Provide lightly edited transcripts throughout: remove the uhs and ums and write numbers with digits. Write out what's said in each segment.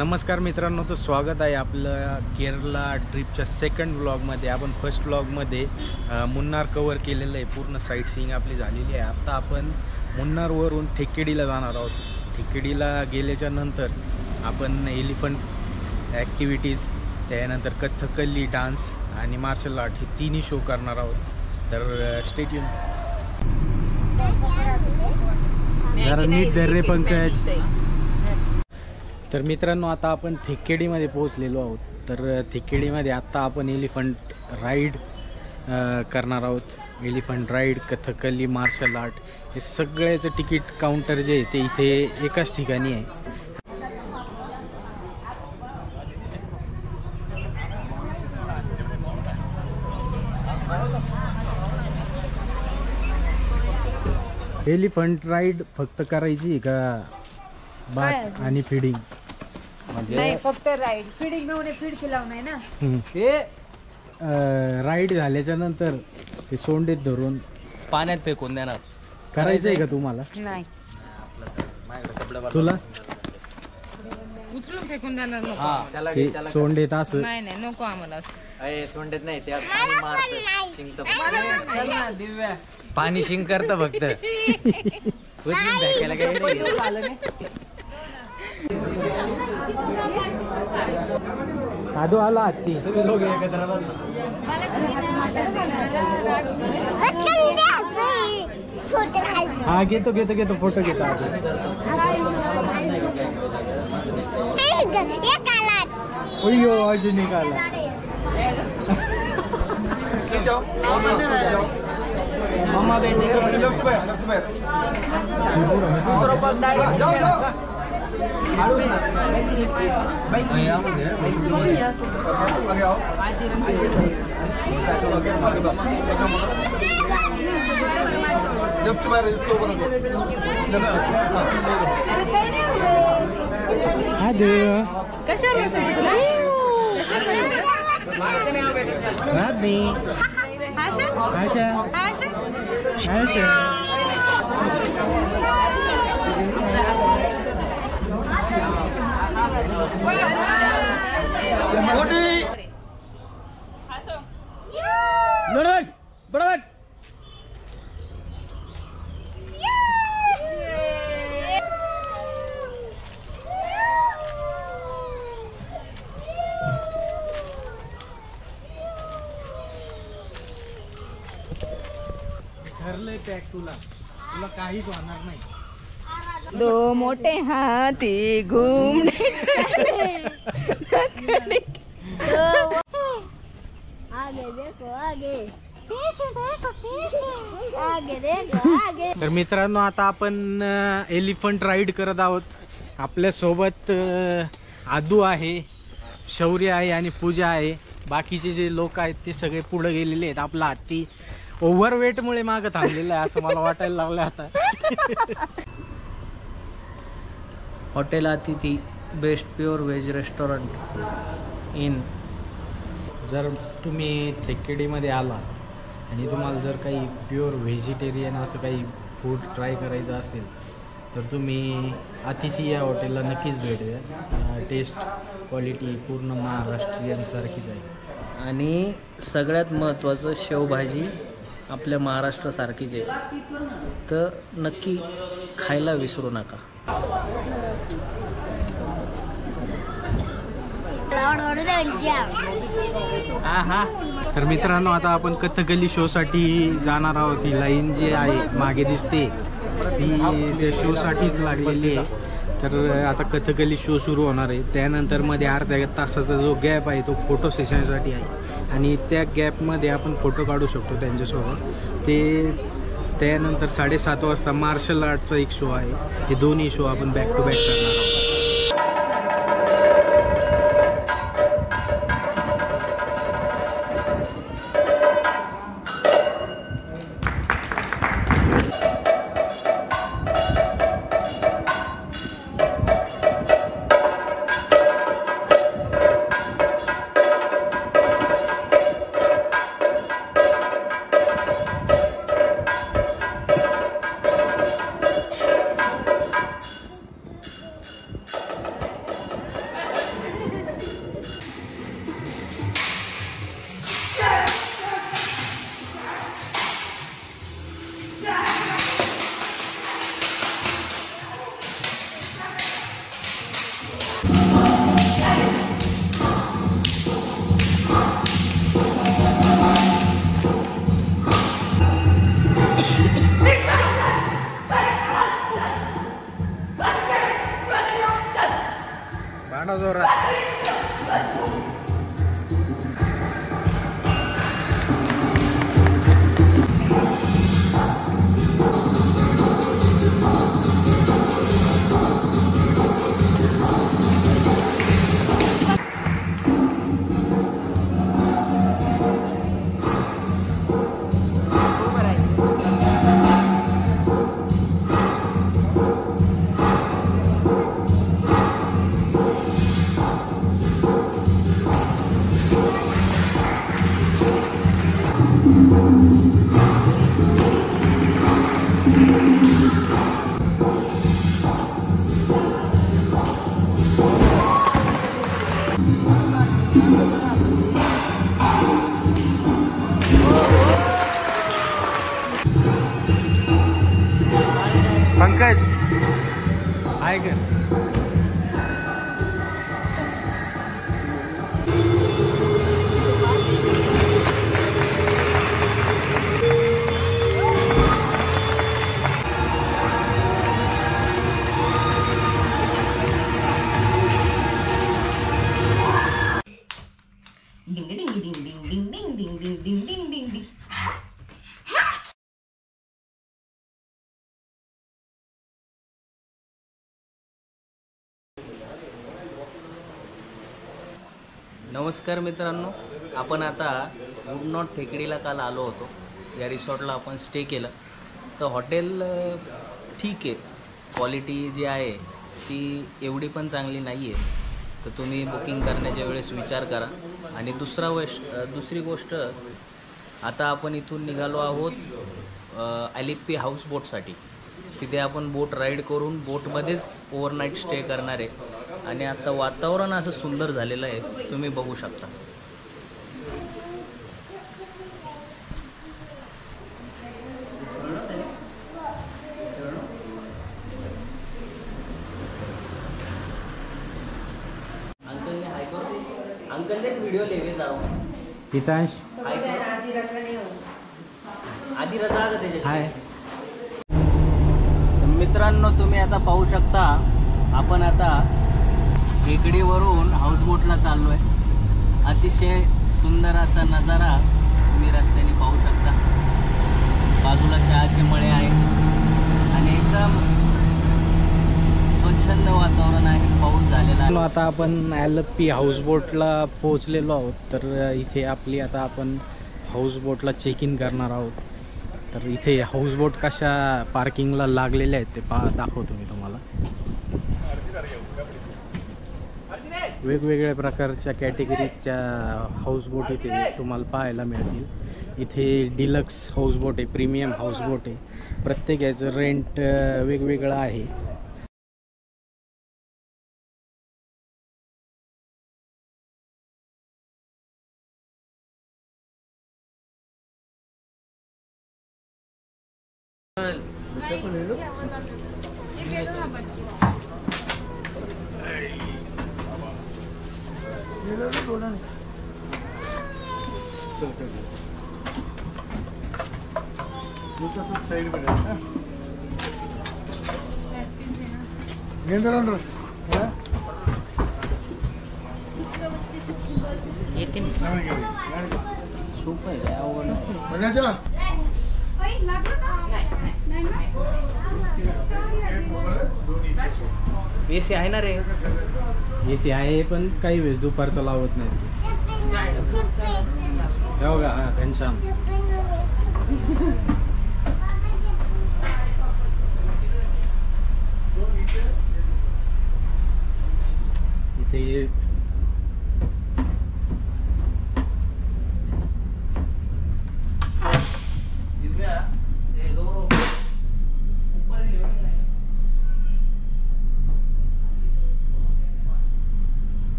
नमस्कार मित्रांनो, तो स्वागत आहे आपलं केरला ट्रिपच्या सेकंड व्लॉगमध्ये। आपण फर्स्ट व्लॉगमध्ये मुन्नार कवर केलेलं आहे, पूर्ण साईट सीइंग आपली झालेली आहे। आता आपण मुन्नारवरून ठेकेडीला जाणार आहोत। ठेकेडीला गेल्याच्या नंतर आपण एलिफंट ॲक्टिव्हिटीज, त्यानंतर कथकली डान्स आणि मार्शल आर्ट हे तिन्ही शो करणार आहोत। तर स्टे ट्यून। जरा नीट धर रे पंकज। तर मित्रांनो, आता आपण ठेकेडीमध्ये पोहोचलेलो आहोत। तर ठेकेडीमध्ये आत्ता आपण एलिफंट राईड करणार आहोत। Elephant ride, Kathakali, martial art हे सगळ्याचं तिकीट काउंटर जे आहे ते इथे एकाच ठिकाणी आहे। एलिफंट राईड फक्त करायची का बात आणि फीडिंग? नाही, फक्त राईड। फीडिंग मिळून फीड खिलाव नाही ना। हे राईड झाल्याच्या नंतर ते सोंडेत धरून पाण्यात फेकून देणार। करायचंय का तुम्हाला? नाही, तुला उचलून फेकून देणार नको। हा, त्याला ते सोंडेत असं नाही नाही, नको आम्हाला असं। अरे तोंडात नाही, त्यात पाणी मारतं, शिंकतं फक्त। पाणी शिंक करतं फक्त। उचलून फेकायला काही नाही। साधू आला हत्ती। तुम्ही लोक एकत्र बसा। हा, घेतो घेतो घेतो, फोटो घेतो। अय्यो, अजून एक आला। मामा कशावर बसायचं तुला? आशा बरोबर। ठरलंय पॅक, तुला काहीच होणार नाही। दो मोठे हाती घूमने आगे देखो, आगे देखो, आगे। तर मित्रांनो, आता आपण एलिफंट राईड करत आहोत। आपल्या सोबत आदू आहे, शौर्य आहे आणि पूजा आहे। बाकीचे जे लोक आहेत ते सगळे पुढे गेलेले आहेत। आपला हत्ती ओव्हरवेटमुळे मागं थांबलेला आहे असं मला वाटायला लागलं आता। हॉटेल अतिथी, best pure veg restaurant in. जर तुम्ही थेकेडीमध्ये आलात आणि तुम्हाला जर काही प्युअर व्हेजिटेरियन असं काही फूड ट्राय करायचं असेल तर तुम्ही अतिथी या हॉटेलला नक्कीच भेट द्या। टेस्ट क्वालिटी पूर्ण महाराष्ट्रीयनसारखीच आहे। आणि सगळ्यात महत्त्वाचं, शेवभाजी आपल्या महाराष्ट्रासारखीच आहे, तर नक्की खायला विसरू नका। तर मित्रांनो, आता आपण कथकली शोसाठी जाणार आहोत। ही लाईन जी आहे मागे दिसते ती त्या शोसाठीच लागलेली आहे। तर आता कथकली शो सुरू होणार आहे, त्यानंतर मध्ये अर्ध्या तासाचा जो गॅप आहे तो फोटो सेशनसाठी आहे आणि त्या गॅपमध्ये आपण फोटो काढू शकतो त्यांच्यासोबत। त्यानंतर 7:30 वाजता मार्शल आर्टचा एक शो आहे। हे दोन्ही शो आपण बॅक टू बॅक करणार आहोत। आणा जोरात. पंकज आहे का? Ding ding ding ding ding ding ding ding ding ding ding ding. नमस्कार मित्रांनो, आपण आता वुडनॉट टेकडीला काल आलो होतो. या रिसॉर्टला आपण स्टे केलं. तर हॉटेल ठीक आहे, क्वालिटी जी आहे ती एवढी पण चांगली नाही आहे. तर तुम्ही बुकिंग करण्याच्या वेळेस विचार करा. आणि दुसरी गोष्ट, आता आपण इथून निघालो आहोत ॲलिप्पी हाऊस बोटसाठी. तिथे आपण बोट राईड करून बोटमध्येच ओव्हरनाईट स्टे करणार आहे. आणि आता वातावरण असं सुंदर झालेलं आहे, तुम्ही बघू शकता. अंकल ने वीडियो लेवे जाओ. हितांश आधी रजा त्याच्या. हाय मित्रांनो, तुम्ही आता पाहू शकता, आपण आता टेकडीवरून हाऊसबोटला चाललो आहे. अतिशय सुंदर असा नजारा तुम्ही रस्त्याने पाहू शकता. बाजूला चहाचे मळे आहेत आणि एकदम स्वच्छंद वातावरण आहे. पाऊस झालेला आहे. आता आपण ॲलिप्पी हाऊसबोटला पोहोचलेलो आहोत. तर इथे आपली आता आपण हाऊसबोटला चेक इन करणार आहोत. तर इथे हाऊसबोट कशा पार्किंगला लागलेल्या आहेत ते दाखवतो मी तुम्हाला. वेगवेगळ्या प्रकारच्या कॅटेगरीच्या हाऊसबोट इथे तुम्हाला पाहायला मिळतील. इथे डिलक्स हाऊसबोट आहे, प्रीमियम हाऊसबोट आहे. प्रत्येक याचं रेंट वेगवेगळं आहे. सूप आहे काय अवघड. एसी आहे ना रे? एसी आहे, पण काही वेळेस दुपारचं लावत नाही. हे बघा, हा घनश्याम. इथे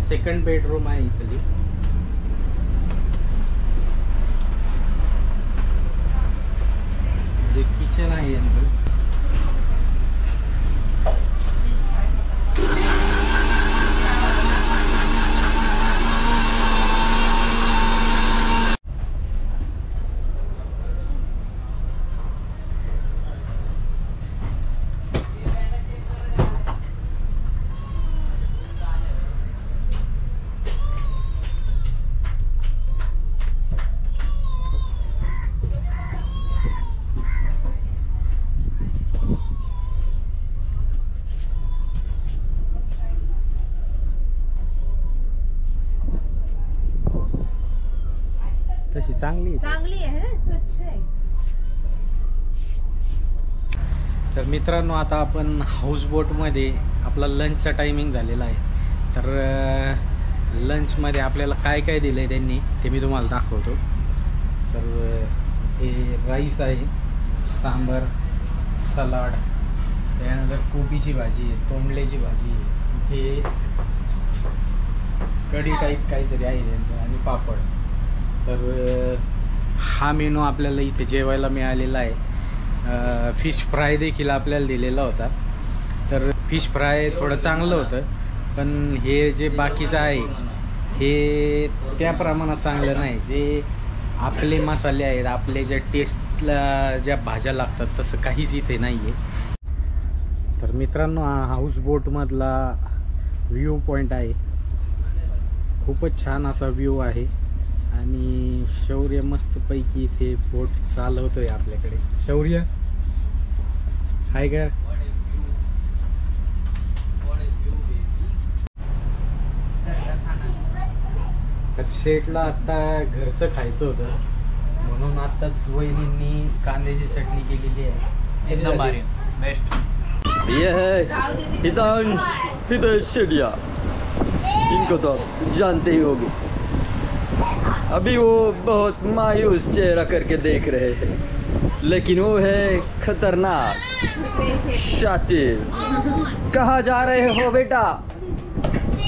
सेकंड बेडरूम आहे इथली. जे किचन आहे यांचं, तशी चांगली आहे. चांगली आहे ना, स्वच्छ आहे. तर मित्रांनो आता आपण हाऊस बोटमध्ये आपला लंचचा टायमिंग झालेला आहे. तर लंचमध्ये आपल्याला काय काय दिलं आहे त्यांनी ते मी तुम्हाला दाखवतो. तर हे राईस आहे, सांबर, सलाड, त्यानंतर कोबीची भाजी आहे, तोंडल्याची भाजी आहे, इथे कढी टाईप काहीतरी आहे त्यांचं आणि पापड. तर हा मेनू आपल्याला इथे जेवायला मिळालेला आहे. फिश फ्राय देखील आपल्याला दिलेला होता. तर फिश फ्राय थोडं चांगलं होतं, पण हे जे बाकीचं आहे हे त्या प्रमाणात चांगलं नाही. जे आपले मसाले आहेत, आपले ज्या टेस्टला ज्या भाज्या लागतात तसं काहीच इथे नाही आहे. तर मित्रांनो हा हाऊस बोटमधला व्ह्यू पॉईंट आहे. खूपच छान असा व्ह्यू आहे आणि शौर्य मस्तपैकी इथे बोट चालवतोय आपल्याकडे. शौर्य हाय का? तर शेटला आत्ता घरचं खायचं होतं म्हणून आत्ताच वहिनींनी कांद्याची चटणी केलेली आहे. एकदम भारी, बेस्ट. ये है हितांश हितेश शेडिया, इनको तो आप जानते ही होगे. अभी वो बहुत मायूस चेहरा करके देख रहे हैं, लेकिन वो है खतरनाक शातिर. कहाँ जा रहे हो बेटा?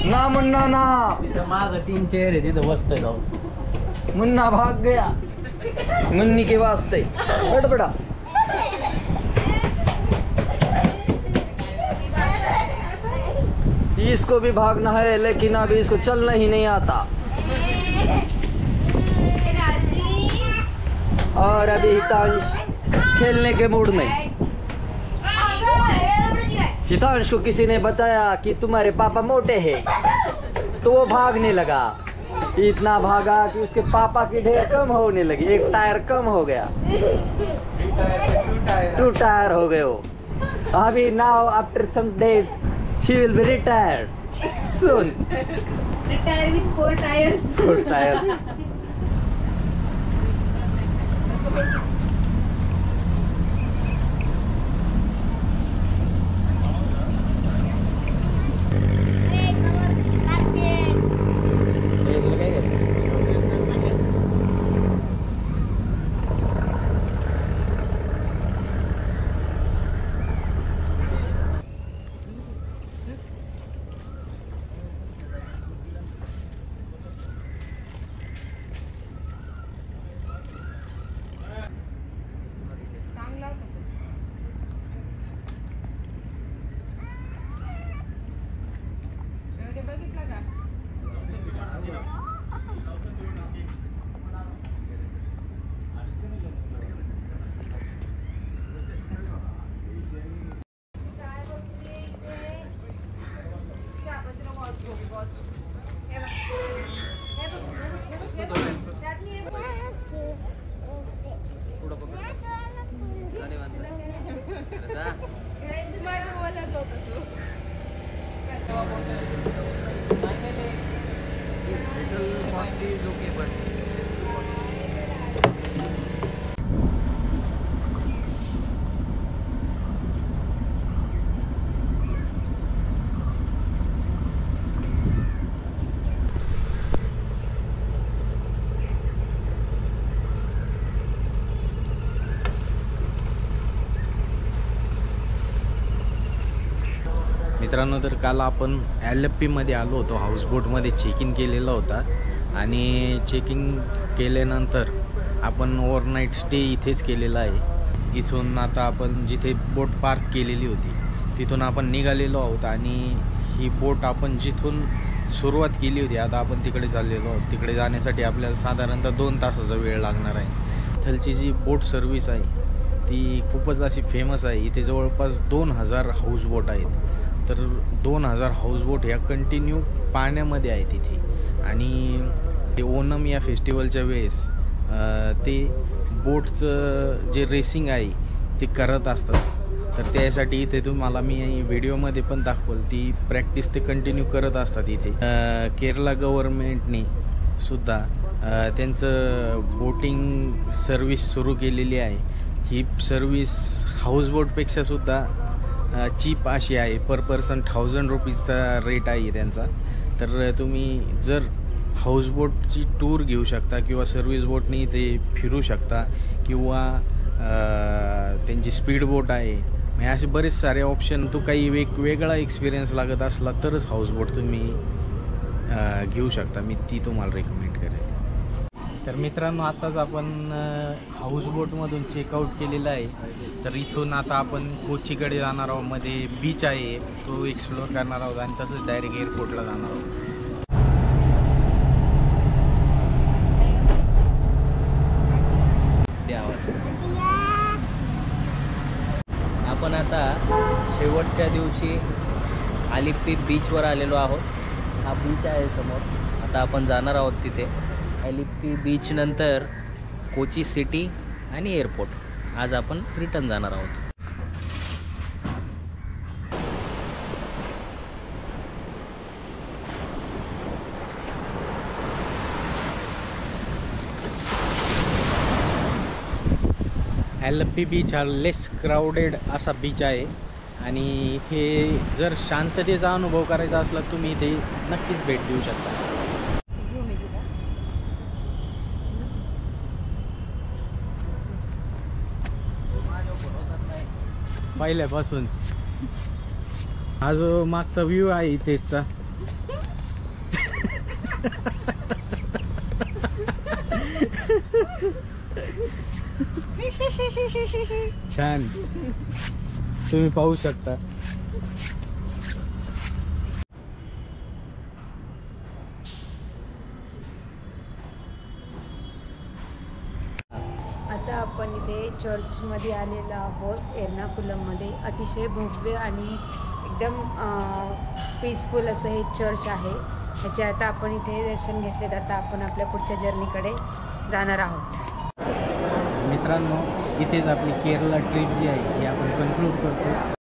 ना मुन्ना ना. माग 3 चेहरे तिथं बसतोय गाव. मुन्ना भाग गया मुन्नी के वास्ते. बड़ा इसको भी भागना है, लेकिन अभी इसको चलना ही नहीं आता. और अभी हितांश खेलने के मूड में. हितांश को किसी ने बताया कि तुम्हारे पापा मोटे हैं, तो वो भागने लगा. इतना भागा कि उसके पापा की ढेर कम होने लगी. एक टायर कम हो गया, 2 टायर हो गए वो. अभी now after some days he will be retired soon. Retire with 4 tires. 4 tires. मित्रांनो, तर काल आपण LFPमध्ये आलो होतो. हाऊसबोटमध्ये चेक इन केलेला होता आणि चेकिंग केल्यानंतर आपण ओव्हरनाईट स्टे इथेच केलेला आहे. इथून आता आपण जिथे बोट पार्क केलेली होती तिथून आपण निघालेलो आहोत आणि ही बोट आपण जिथून सुरुवात केली होती आता आपण तिकडे चाललेलो आहोत. तिकडे जाण्यासाठी आपल्याला साधारणतः 2 तासाचा वेळ लागणार आहे. इथलची जी बोट सर्व्हिस आहे ती खूपच अशी फेमस आहे. इथे जवळपास 2000 हाऊसबोट आहेत. तर 2000 हाऊसबोट ह्या कंटिन्यू पाण्यामध्ये आहेत तिथे आणि ते ओणम या फेस्टिवलच्या वेळेस ते बोटचं जे रेसिंग आहे ते करत असतात. तर त्यासाठी इथे तुम्हाला मी व्हिडिओमध्ये पण दाखवल ती प्रॅक्टिस ते कंटिन्यू करत असतात. इथे केरला गव्हर्नमेंटने सुद्धा त्यांचं बोटिंग सर्विस सुरू केलेली आहे. ही सर्विस हाऊसबोटपेक्षा सुद्धा चीप अशी आहे. पर पर्सन 1000 रुपीजचा रेट आहे त्यांचा. तर तुम्ही जर हाऊसबोटची टूर घेऊ शकता किंवा सर्विस बोटनी ते फिरू शकता किंवा त्यांची स्पीड बोट आहे. म्हणजे असे बरेच सारे ऑप्शन. तो काही वेगवेगळा एक्सपिरियन्स लागत असला तरच हाऊसबोट तुम्ही घेऊ शकता. मी ती तुम्हाला रेकमेंड करेन. तर मित्रांनो, आत्ताच आपण हाऊसबोटमधून चेकआउट केलेलं आहे. तर इथून आता आपण कोचीकडे जाणार आहोत. मध्ये बीच आहे, तो एक्सप्लोअर करणार आहोत आणि तसंच डायरेक्ट एअरपोर्टला जाणार आहोत. आपण आता शेवटच्या दिवशी आलिप्पी बीचवर आलेलो आहोत. हा बीच आहे समोर. आता आपण जाणार आहोत तिथे. आलिप्पी बीच नंतर कोची सिटी आणि एअरपोर्ट. आज आपण रिटर्न जाणार आहोत. आलिप्पी बीच हा लेस क्राऊडेड असा बीच आहे आणि इथे जर शांततेचा अनुभव करायचा असला तुम्ही इथे नक्कीच भेट देऊ शकता. पहिल्यापासून हा जो मागचा व्ह्यू आहे इथेचा छान तुम्ही पाहू शकता. आता आपण इथे चर्चमध्ये आलेलो आहोत. एर्नाकुलममध्ये अतिशय भव्य आणि एकदम पीसफुल असं हे चर्च आहे. ह्याचे आता आपण इथे दर्शन घेतले. आता आपण आपल्या पुढच्या जर्नीकडे जाणार आहोत. मित्रांनो, इथेच आपली केरला ट्रिप जी आहे ही आपण कन्क्लूड करतो.